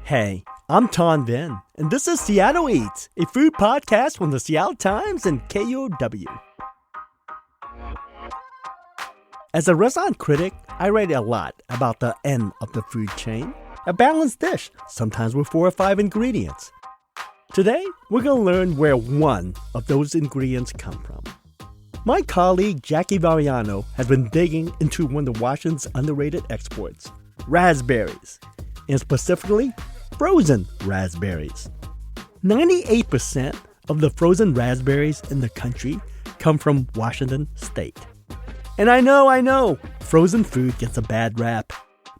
Hey, I'm Ton Vin, and this is Seattle Eats, a food podcast from the Seattle Times and KUOW. As a restaurant critic, I write a lot about the end of the food chain. A balanced dish, sometimes with 4 or 5 ingredients. Today, we're going to learn where one of those ingredients come from. My colleague Jackie Varriano has been digging into one of Washington's underrated exports, raspberries, and specifically, frozen raspberries. 98% of the frozen raspberries in the country come from Washington State. And I know, frozen food gets a bad rap.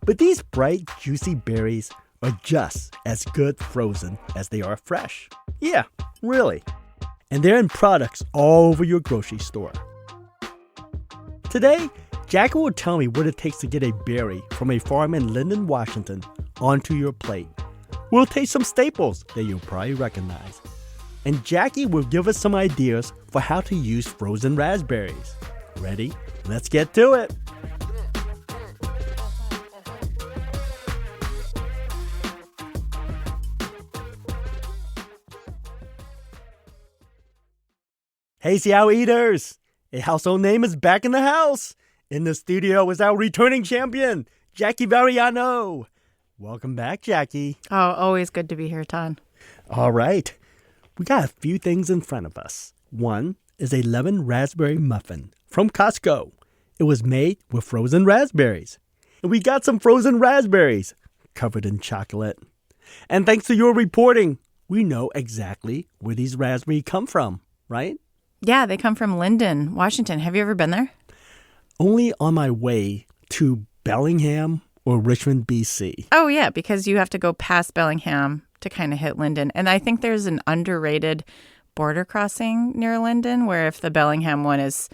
But these bright, juicy berries are just as good frozen as they are fresh. Yeah, really. And they're in products all over your grocery store. Today, Jackie will tell me what it takes to get a berry from a farm in Lynden, Washington, onto your plate. We'll taste some staples that you'll probably recognize. And Jackie will give us some ideas for how to use frozen raspberries. Ready? Let's get to it. Hey, Seattle Eaters! A household name is back in the house. In the studio is our returning champion, Jackie Varriano. Welcome back, Jackie. Oh, always good to be here, Ton. All right. We got a few things in front of us. One is a lemon raspberry muffin from Costco. It was made with frozen raspberries. And we got some frozen raspberries covered in chocolate. And thanks to your reporting, we know exactly where these raspberries come from, right? Yeah, they come from Lynden, Washington. Have you ever been there? Only on my way to Bellingham or Richmond, BC. Oh, yeah, because you have to go past Bellingham to kind of hit Lynden. And I think there's an underrated border crossing near Lynden where if the Bellingham one is,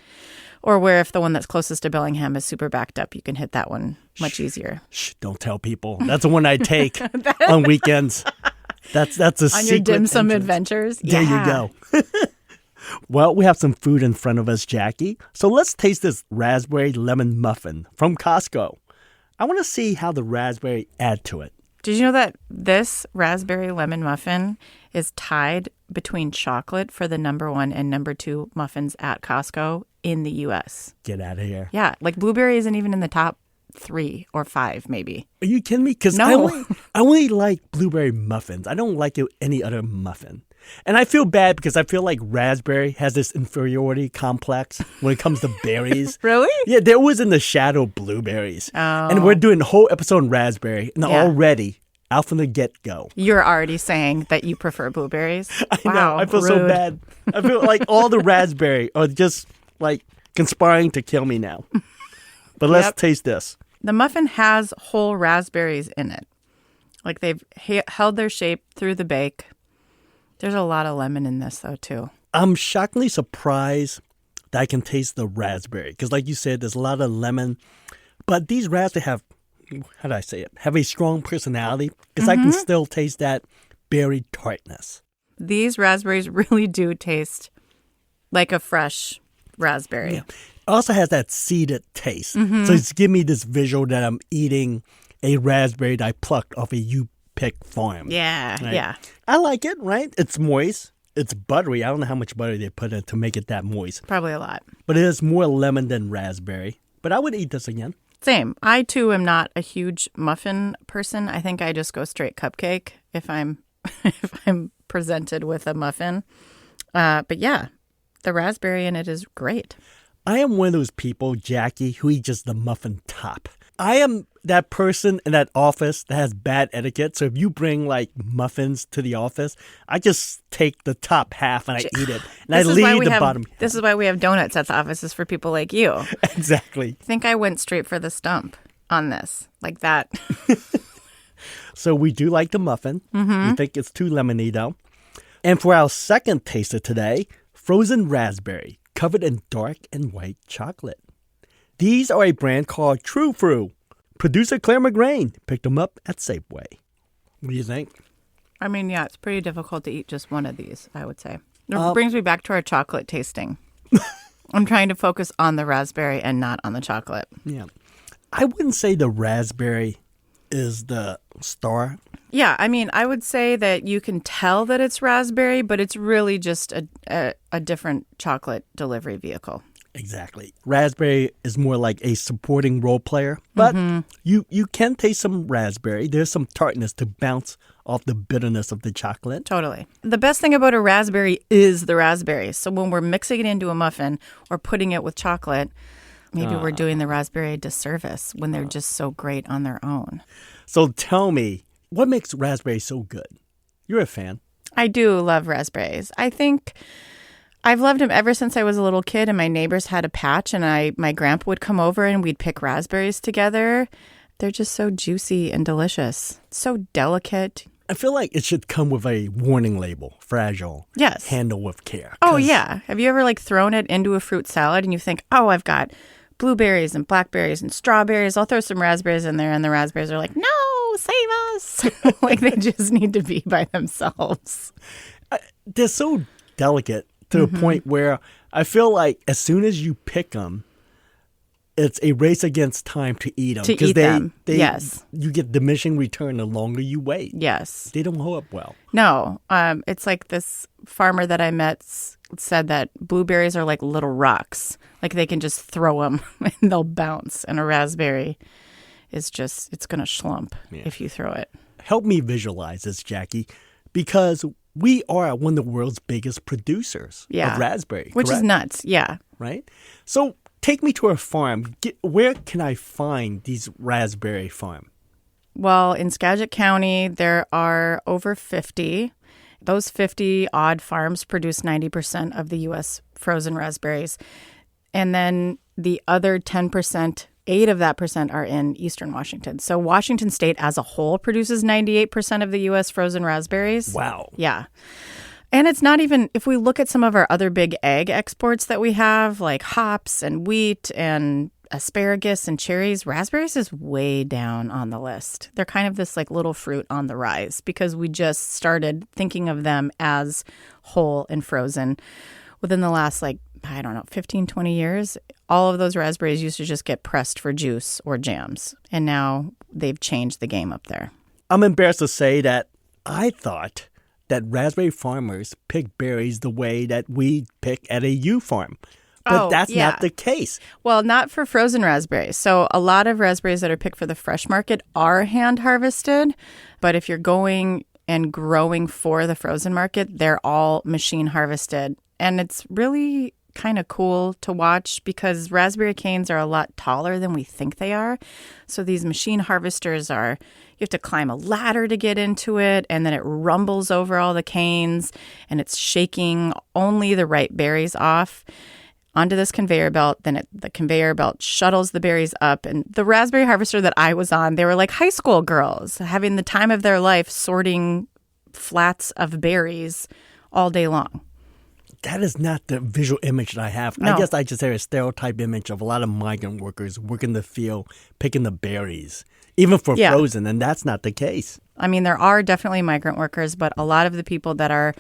or where if the one that's closest to Bellingham is super backed up, you can hit that one much easier. Shh, don't tell people. That's the one I take on weekends. That's a secret on your dim sum entrance. Adventures? There you go. Well, we have some food in front of us, Jackie. So let's taste this raspberry lemon muffin from Costco. I want to see how the raspberry add to it. Did you know that this raspberry lemon muffin is tied between chocolate for the number 1 and number 2 muffins at Costco in the U.S.? Get out of here. Yeah, like blueberry isn't even in the top 3 or 5, maybe. Are you kidding me? Because no. I only like blueberry muffins. I don't like any other muffin. And I feel bad because I feel like raspberry has this inferiority complex when it comes to berries. Really? Yeah, they're always in the shadow of blueberries. Oh. And we're doing a whole episode on raspberry. And already, out from the get-go. You're already saying that you prefer blueberries? I wow, know. I feel rude. so bad. I feel like all the raspberry are just like conspiring to kill me now. But let's taste this. The muffin has whole raspberries in it. Like they've held their shape through the bake. There's a lot of lemon in this, though, too. I'm shockingly surprised that I can taste the raspberry. Because like you said, there's a lot of lemon. But these raspberries have, how do I say it, have a strong personality. Because I can still taste that berry tartness. These raspberries really do taste like a fresh raspberry. Yeah. It also has that seeded taste. So it's giving me this visual that I'm eating a raspberry that I plucked off a U-pick farm. Yeah, right? yeah. I like it, right? It's moist. It's buttery. I don't know how much butter they put in to make it that moist. Probably a lot. But it is more lemon than raspberry. But I would eat this again. Same. I, too, am not a huge muffin person. I think I just go straight cupcake if I'm presented with a muffin. But yeah, the raspberry in it is great. I am one of those people, Jackie, who eat just the muffin top. I am that person in that office that has bad etiquette. So if you bring like muffins to the office, I just take the top half and I eat it. And I leave the bottom half. This is why we have donuts at the offices for people like you. Exactly. I think I went straight for the stump on this, like that. So we do like the muffin. We think it's too lemony though. And for our second taster today, frozen raspberry covered in dark and white chocolate. These are a brand called True Fruit. Producer Claire McGrain picked them up at Safeway. What do you think? I mean, yeah, it's pretty difficult to eat just one of these, I would say. It brings me back to our chocolate tasting. I'm trying to focus on the raspberry and not on the chocolate. Yeah. I wouldn't say the raspberry is the star Yeah, I mean, I would say that you can tell that it's raspberry, but it's really just a different chocolate delivery vehicle. Exactly. Raspberry is more like a supporting role player, but you can taste some raspberry. There's some tartness to bounce off the bitterness of the chocolate. Totally. The best thing about a raspberry is the raspberry. So when we're mixing it into a muffin or putting it with chocolate, maybe we're doing the raspberry a disservice when they're just so great on their own. So tell me, what makes raspberry so good? You're a fan. I do love raspberries. I think I've loved them ever since I was a little kid, and my neighbors had a patch, and my grandpa would come over and we'd pick raspberries together. They're just so juicy and delicious. So delicate. I feel like it should come with a warning label, fragile. Yes. Handle with care. Oh, yeah. Have you ever thrown it into a fruit salad and you think, oh, I've got blueberries and blackberries and strawberries. I'll throw some raspberries in there, and the raspberries are like, no, save us. They just need to be by themselves. They're so delicate to the point where I feel like as soon as you pick them, it's a race against time to eat them. To eat them, yes. You get diminishing return the longer you wait. Yes. They don't hold up well. No. It's like this farmer that I met said that blueberries are like little rocks. Like they can just throw them and they'll bounce. And a raspberry is just, it's going to schlump if you throw it. Help me visualize this, Jackie, because we are one of the world's biggest producers of raspberry. Which correct? Is nuts, yeah. Right? So take me to a farm. Where can I find these raspberry farms? Well, in Skagit County, there are over 50. Those 50 odd farms produce 90% of the U.S. frozen raspberries. And then the other 10%, 8 of that percent are in eastern Washington. So Washington State as a whole produces 98% of the U.S. frozen raspberries. Wow. Yeah. And it's not even, if we look at some of our other big ag exports that we have, like hops and wheat and asparagus and cherries, raspberries is way down on the list. They're kind of this little fruit on the rise because we just started thinking of them as whole and frozen within the last 15, 20 years. All of those raspberries used to just get pressed for juice or jams. And now they've changed the game up there. I'm embarrassed to say that I thought that raspberry farmers pick berries the way that we pick at a U farm. But that's not the case. Well, not for frozen raspberries. So a lot of raspberries that are picked for the fresh market are hand harvested. But if you're going and growing for the frozen market, they're all machine harvested. And it's really kind of cool to watch because raspberry canes are a lot taller than we think they are. So these machine harvesters you have to climb a ladder to get into it, and then it rumbles over all the canes, and it's shaking only the right berries off onto this conveyor belt. Then the conveyor belt shuttles the berries up. And the raspberry harvester that I was on, they were like high school girls having the time of their life sorting flats of berries all day long. That is not the visual image that I have. No. I guess I just have a stereotype image of a lot of migrant workers working the field, picking the berries, even for frozen, and that's not the case. I mean, there are definitely migrant workers, but a lot of the people that are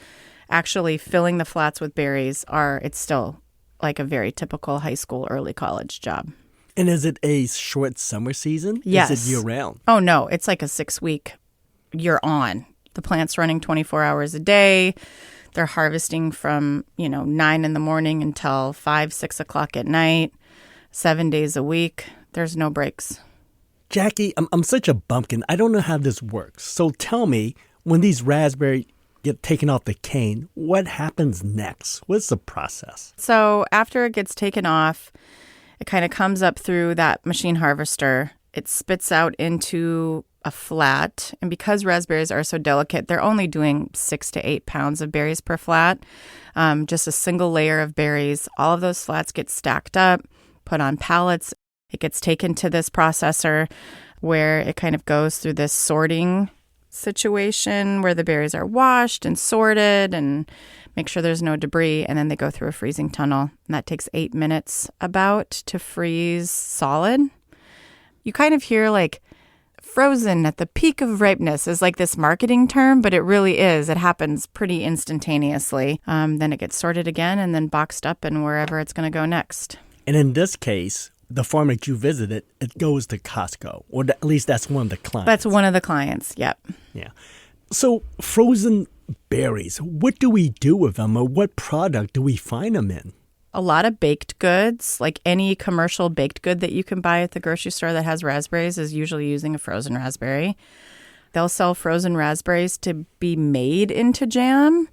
actually filling the flats with berries it's still like a very typical high school, early college job. And is it a short summer season? Yes. Is it year-round? Oh, no. It's like a 6-week you're on. The plant's running 24 hours a day. They're harvesting from, 9 in the morning until 5, 6 o'clock at night, 7 days a week. There's no breaks. Jackie, I'm such a bumpkin. I don't know how this works. So tell me, when these raspberries get taken off the cane, what happens next? What's the process? So after it gets taken off, it kind of comes up through that machine harvester. It spits out into a flat. And because raspberries are so delicate, they're only doing 6 to 8 pounds of berries per flat. Just a single layer of berries. All of those flats get stacked up, put on pallets. It gets taken to this processor where it kind of goes through this sorting situation where the berries are washed and sorted and make sure there's no debris, and then they go through a freezing tunnel, and that takes 8 minutes about to freeze solid. You kind of hear frozen at the peak of ripeness is like this marketing term, but it really is. It happens pretty instantaneously. Then it gets sorted again and then boxed up and wherever it's going to go next. And in this case, the farm that you visited, it goes to Costco, or at least that's one of the clients. That's one of the clients, yep. Yeah. So frozen berries, what do we do with them, or what product do we find them in? A lot of baked goods, like any commercial baked good that you can buy at the grocery store that has raspberries is usually using a frozen raspberry. They'll sell frozen raspberries to be made into jam,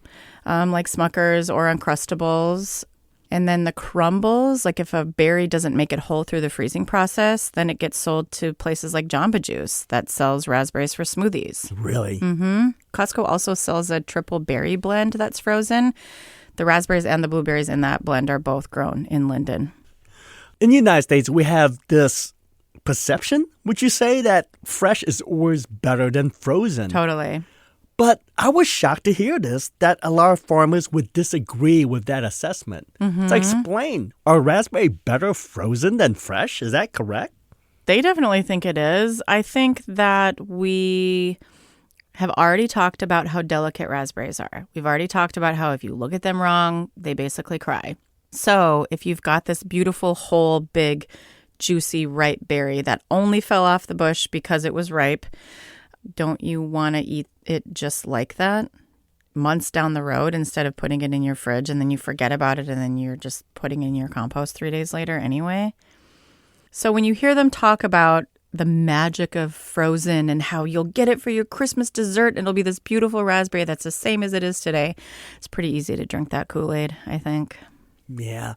like Smucker's or Uncrustables. And then the crumbles, like if a berry doesn't make it whole through the freezing process, then it gets sold to places like Jamba Juice that sells raspberries for smoothies. Really? Mm-hmm. Costco also sells a triple berry blend that's frozen. The raspberries and the blueberries in that blend are both grown in Lynden. In the United States, we have this perception, would you say, that fresh is always better than frozen? Totally. But I was shocked to hear this, that a lot of farmers would disagree with that assessment. Mm-hmm. So explain, are raspberries better frozen than fresh? Is that correct? They definitely think it is. I think that we have already talked about how delicate raspberries are. We've already talked about how if you look at them wrong, they basically cry. So if you've got this beautiful, whole, big, juicy, ripe berry that only fell off the bush because it was ripe, don't you want to eat it just like that months down the road instead of putting it in your fridge and then you forget about it and then you're just putting it in your compost 3 days later anyway? So when you hear them talk about the magic of frozen and how you'll get it for your Christmas dessert and it'll be this beautiful raspberry that's the same as it is today, it's pretty easy to drink that Kool-Aid, I think. Yeah.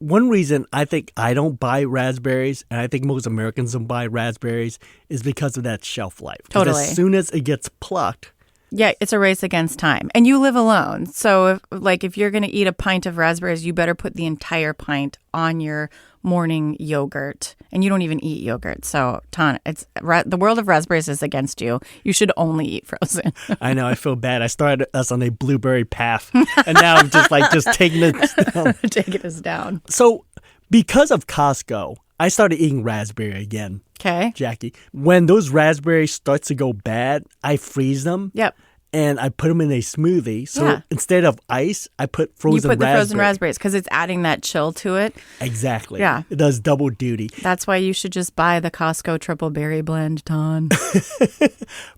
One reason I think I don't buy raspberries, and I think most Americans don't buy raspberries, is because of that shelf life. Totally. As soon as it gets plucked. Yeah, it's a race against time. And you live alone. So if you're going to eat a pint of raspberries, you better put the entire pint on your morning yogurt. And you don't even eat yogurt. So, the world of raspberries is against you. You should only eat frozen. I know. I feel bad. I started us on a blueberry path. And now I'm just taking it down. Taking us down. So because of Costco, I started eating raspberry again. Okay. Jackie, when those raspberries start to go bad, I freeze them. Yep. And I put them in a smoothie. So Yeah. instead of ice, I put frozen raspberries. You put the frozen raspberries because it's adding that chill to it. Exactly. Yeah. It does double duty. That's why you should just buy the Costco triple berry blend, Ton.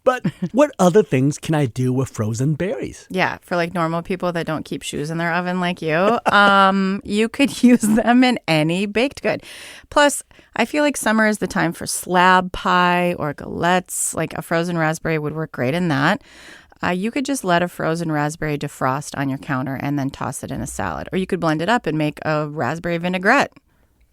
But what other things can I do with frozen berries? Yeah, for like normal people that don't keep shoes in their oven like you, you could use them in any baked good. Plus, I feel like summer is the time for slab pie or galettes. Like a frozen raspberry would work great in that. You could just let a frozen raspberry defrost on your counter and then toss it in a salad. Or you could blend it up and make a raspberry vinaigrette.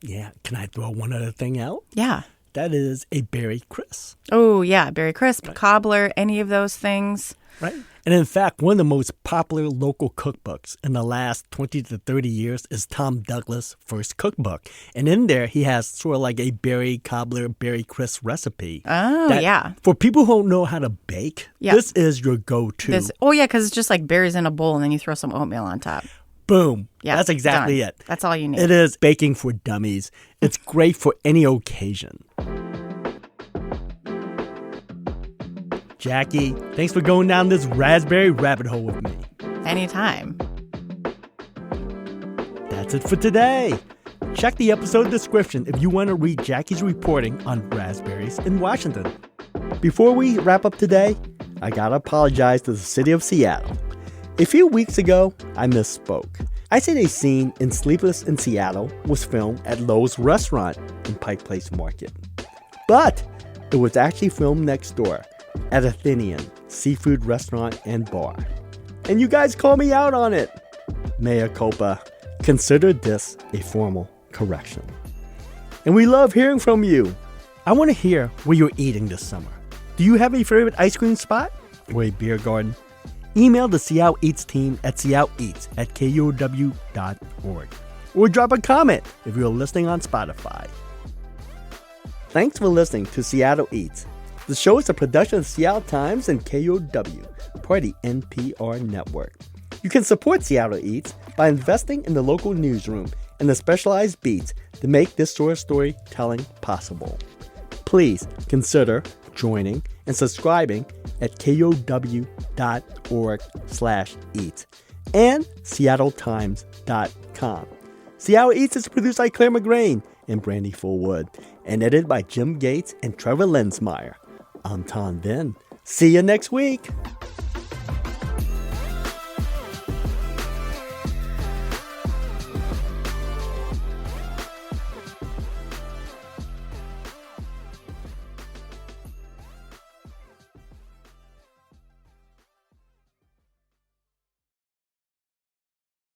Yeah. Can I throw one other thing out? Yeah. That is a berry crisp. Oh, yeah. Berry crisp, cobbler, any of those things. Right. And in fact, one of the most popular local cookbooks in the last 20 to 30 years is Tom Douglas' First Cookbook. And in there, he has sort of like a berry cobbler, berry crisp recipe. Oh, yeah. For people who don't know how to bake, this is your go-to. Because it's just like berries in a bowl and then you throw some oatmeal on top. Boom. Yeah, that's exactly done. it. That's all you need. It is baking for dummies. It's great for any occasion. Jackie, thanks for going down this raspberry rabbit hole with me. Anytime. That's it for today. Check the episode description if you want to read Jackie's reporting on raspberries in Washington. Before we wrap up today, I gotta apologize to the city of Seattle. A few weeks ago, I misspoke. I said a scene in Sleepless in Seattle was filmed at Lowe's restaurant in Pike Place Market. But it was actually filmed next door at Athenian seafood restaurant and bar. And you guys call me out on it. Mea culpa. Consider this a formal correction. And we love hearing from you. I want to hear where you're eating this summer. Do you have a favorite ice cream spot or a beer garden? Email the Seattle Eats team at seattleeats@kuow.org. Or drop a comment if you're listening on Spotify. Thanks for listening to Seattle Eats. The show is a production of Seattle Times and KUOW, part of the NPR network. You can support Seattle Eats by investing in the local newsroom and the specialized beats to make this sort of storytelling possible. Please consider joining and subscribing at kuow.org/eats and seattletimes.com. Seattle Eats is produced by Claire McGrain in Brandy Fullwood, and edited by Jim Gates and Trevor Lensmeyer. I'm Tom Venn. See you next week.